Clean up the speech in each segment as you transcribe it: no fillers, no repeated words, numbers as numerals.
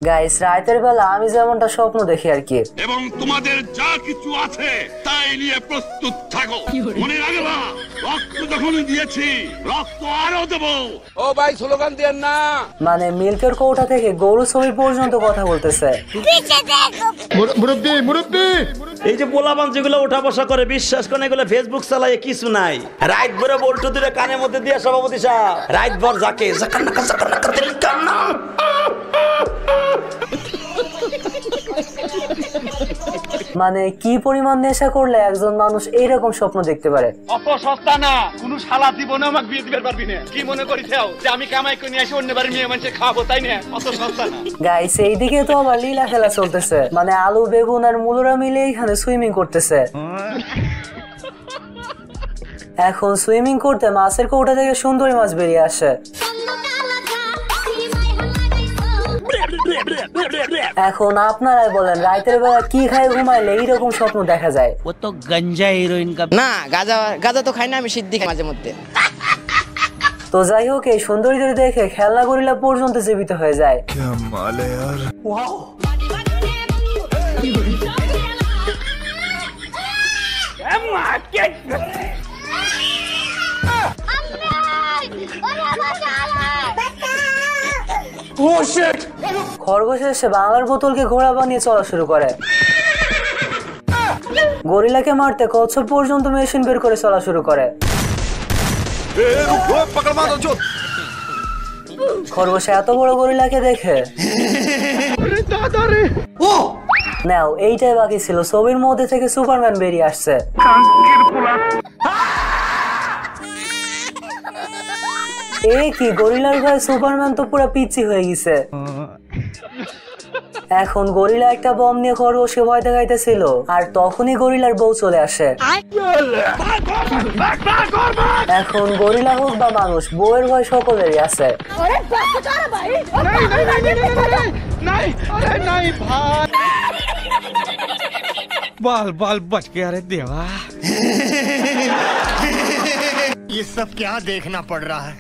Guys রাতের বেলা আমি যেমনটা স্বপ্ন দেখি আর কি, এবং তোমাদের যা কিছু আছে তাই নিয়ে প্রস্তুত থাকো। মনে রাখবা, রক্ত যখন দিয়েছি রক্ত আরো দেবো। ও ভাই স্লোগান দেন না। মানে মিল্কের কৌটা থেকে গরু ছবি পর্যন্ত কথা বলতেছে। এই যে পোলাপান যেগুলো ওঠা বসা করে, বিশ্বাস করেন এগুলো ফেসবুক চালায় কিছু নাই। রাত ভরে বল্টু দিলে কানের মধ্যে দিয়ে সভাপতি সাহেব রাত ভর যাকে মানে কি পরিমাণ নেশা করলে একজন মানুষ এইরকম স্বপ্ন দেখতে পারে? অত সস্তা না, কোন শালা জীবনে আমাকে বিয়ে দিতে পারবি না। কি মনে করিস যে আমি কামাই করে নিয়ে আসি অন্য বাড়ি মেয়ে মানুষের খাওয়াবো, তাই না? অত সস্তা না গাইস এইদিকে তো আবার লীলা খেলা চলতেছে, মানে আলু বেগুন আর মূলরা মিলে এখানে সুইমিং করতেছে। এখন সুইমিং করতে মাছের কৌটা থেকে সুন্দরী মাছ বেরিয়ে আসে। এখন আপনারাই বলেন রাতের বেলা কি খায় ঘুমাইলে এইরকম স্বপ্ন দেখা যায়? ও তো গঞ্জা হিরোইন কা না, গাঁজা তো খাই না আমি, সিদ্ধি খাই মাঝে মধ্যে। তো যাই হোক, এই সুন্দরীদের দেখে খেলনা গরিলা পর্যন্ত জীবিত হয়ে যায়। খরগোশ এসে বাংলার বোতলকে ঘোড়া বানিয়ে চলা শুরু করে। গরিলাকে মারতে কচ্ছপ পর্যন্ত মেশিন বের করে চলা শুরু করে। খরগোশ এত বড় গরিলাকে দেখে নাও এইটাই বাকি ছিল, ছবির মধ্যে থেকে সুপারম্যান বেরিয়ে আসছে। এই কি গরিলার গায়ে সুপারম্যান তো পুরো পিচ্চি হয়ে গেছে। এখন গরিলা একটা বম নিয়ে খরগোশকে ভয় দেখাইতেছিল, আর তখনই গরিলার বউ চলে আসে। এখন গরিলা হোক বা মানুষ, বউয়ের ভয় সকলেরই আছে। बाल बाल बच गया रे देवा। ये सब क्या देखना पड़ रहा है?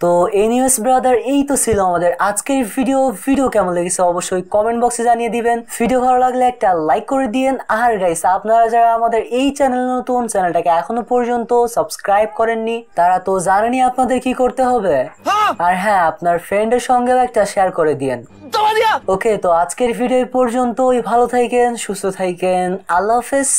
তো এনিওয়েস ব্রাদার, এই তো ছিল আমাদের আজকের ভিডিও কেমন লেগেছে অবশ্যই কমেন্ট বক্সে জানিয়ে দিবেন। ভিডিও ভালো লাগলে একটা লাইক করে দিয়েন। আর গাইস, আপনারা যারা আমাদের এই চ্যানেল নতুন, চ্যানেলটাকে এখনো পর্যন্ত সাবস্ক্রাইব করেননি, তারা তো জানেনই আপনাদের কি করতে হবে। আর হ্যাঁ, আপনার ফ্রেন্ডের সঙ্গেও একটা শেয়ার করে দিয়েন। ওকে, তো আজকের ভিডিও পর্যন্তই। ভালো থাকেন, সুস্থ থাকেন, আল্লাহ হাফেজ।